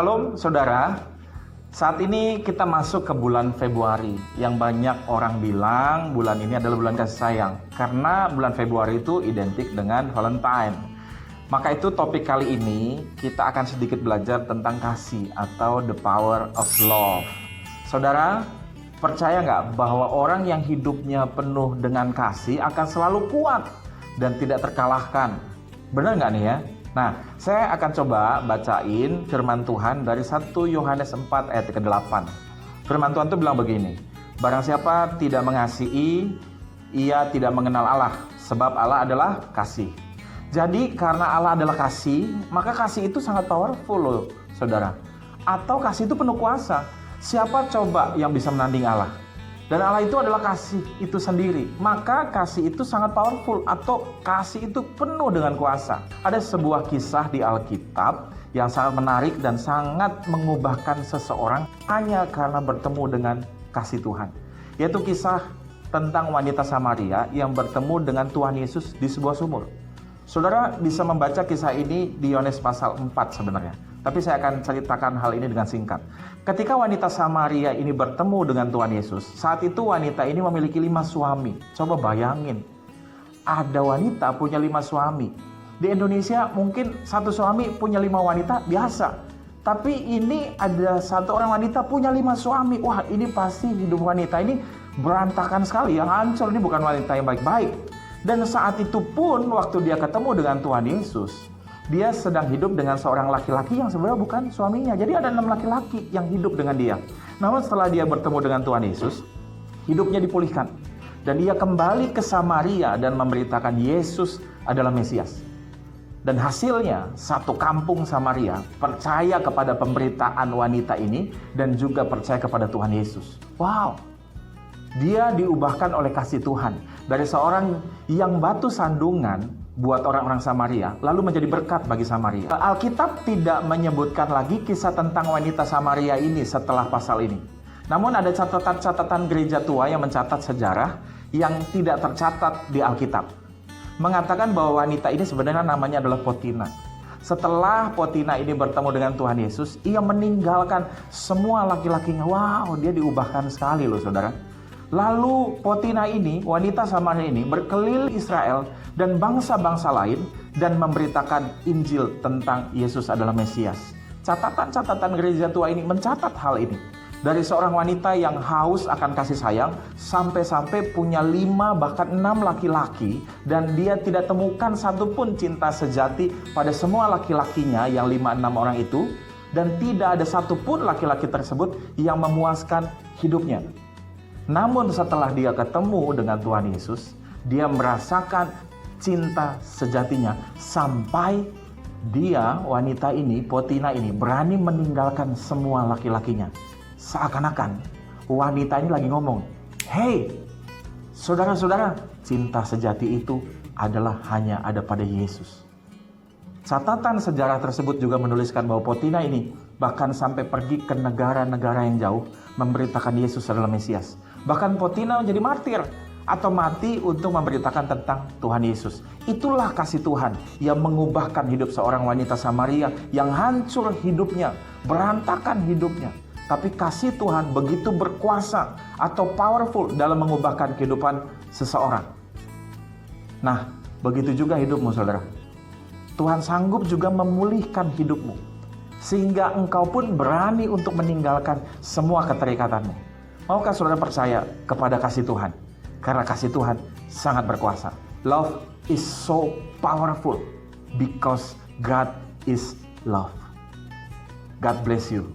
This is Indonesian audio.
Shalom saudara, saat ini kita masuk ke bulan Februari yang banyak orang bilang bulan ini adalah bulan kasih sayang karena bulan Februari itu identik dengan Valentine. Maka itu topik kali ini kita akan sedikit belajar tentang kasih atau the power of love. Saudara, percaya nggak bahwa orang yang hidupnya penuh dengan kasih akan selalu kuat dan tidak terkalahkan? Benar nggak nih ya? Nah, saya akan coba bacain firman Tuhan dari 1 Yohanes 4 ayat ke-8. Firman Tuhan itu bilang begini, barang siapa tidak mengasihi, ia tidak mengenal Allah, sebab Allah adalah kasih. Jadi karena Allah adalah kasih, maka kasih itu sangat powerful loh saudara. Atau kasih itu penuh kuasa. Siapa coba yang bisa menanding Allah? Dan Allah itu adalah kasih itu sendiri. Maka kasih itu sangat powerful atau kasih itu penuh dengan kuasa. Ada sebuah kisah di Alkitab yang sangat menarik dan sangat mengubahkan seseorang hanya karena bertemu dengan kasih Tuhan. Yaitu kisah tentang wanita Samaria yang bertemu dengan Tuhan Yesus di sebuah sumur. Saudara bisa membaca kisah ini di Yohanes pasal 4 sebenarnya. Tapi saya akan ceritakan hal ini dengan singkat. Ketika wanita Samaria ini bertemu dengan Tuhan Yesus, saat itu wanita ini memiliki 5 suami. Coba bayangin, ada wanita punya 5 suami. Di Indonesia mungkin satu suami punya 5 wanita biasa. Tapi ini ada satu orang wanita punya 5 suami. Wah, ini pasti hidup wanita ini berantakan sekali, yang hancur. Ini bukan wanita yang baik-baik. Dan saat itu pun waktu dia ketemu dengan Tuhan Yesus, dia sedang hidup dengan seorang laki-laki yang sebenarnya bukan suaminya. Jadi ada 6 laki-laki yang hidup dengan dia. Namun setelah dia bertemu dengan Tuhan Yesus, hidupnya dipulihkan. Dan dia kembali ke Samaria dan memberitakan Yesus adalah Mesias. Dan hasilnya satu kampung Samaria percaya kepada pemberitaan wanita ini dan juga percaya kepada Tuhan Yesus. Wow! Dia diubahkan oleh kasih Tuhan. Dari seorang yang batu sandungan buat orang-orang Samaria, lalu menjadi berkat bagi Samaria. Alkitab tidak menyebutkan lagi kisah tentang wanita Samaria ini setelah pasal ini. Namun ada catatan-catatan gereja tua yang mencatat sejarah yang tidak tercatat di Alkitab. Mengatakan bahwa wanita ini sebenarnya namanya adalah Potina. Setelah Potina ini bertemu dengan Tuhan Yesus, ia meninggalkan semua laki-lakinya. Wow, dia diubahkan sekali loh saudara. Lalu Potina ini, wanita Samaria ini berkeliling Israel dan bangsa-bangsa lain dan memberitakan Injil tentang Yesus adalah Mesias. Catatan-catatan gereja tua ini mencatat hal ini. Dari seorang wanita yang haus akan kasih sayang sampai-sampai punya 5 bahkan 6 laki-laki dan dia tidak temukan satupun cinta sejati pada semua laki-lakinya yang 5-6 orang itu, dan tidak ada satupun laki-laki tersebut yang memuaskan hidupnya. Namun setelah dia ketemu dengan Tuhan Yesus, dia merasakan cinta sejatinya sampai dia, wanita ini, Potina ini, berani meninggalkan semua laki-lakinya. Seakan-akan wanita ini lagi ngomong, "Hei, saudara-saudara, cinta sejati itu adalah hanya ada pada Yesus." Catatan sejarah tersebut juga menuliskan bahwa Potina ini bahkan sampai pergi ke negara-negara yang jauh memberitakan Yesus adalah Mesias. Bahkan Potina menjadi martir atau mati untuk memberitakan tentang Tuhan Yesus. Itulah kasih Tuhan yang mengubahkan hidup seorang wanita Samaria yang hancur hidupnya, berantakan hidupnya. Tapi kasih Tuhan begitu berkuasa atau powerful dalam mengubahkan kehidupan seseorang. Nah, begitu juga hidupmu saudara. Tuhan sanggup juga memulihkan hidupmu, sehingga engkau pun berani untuk meninggalkan semua keterikatanmu. Maukah saudara percaya kepada kasih Tuhan? Karena kasih Tuhan sangat berkuasa. Love is so powerful because God is love. God bless you.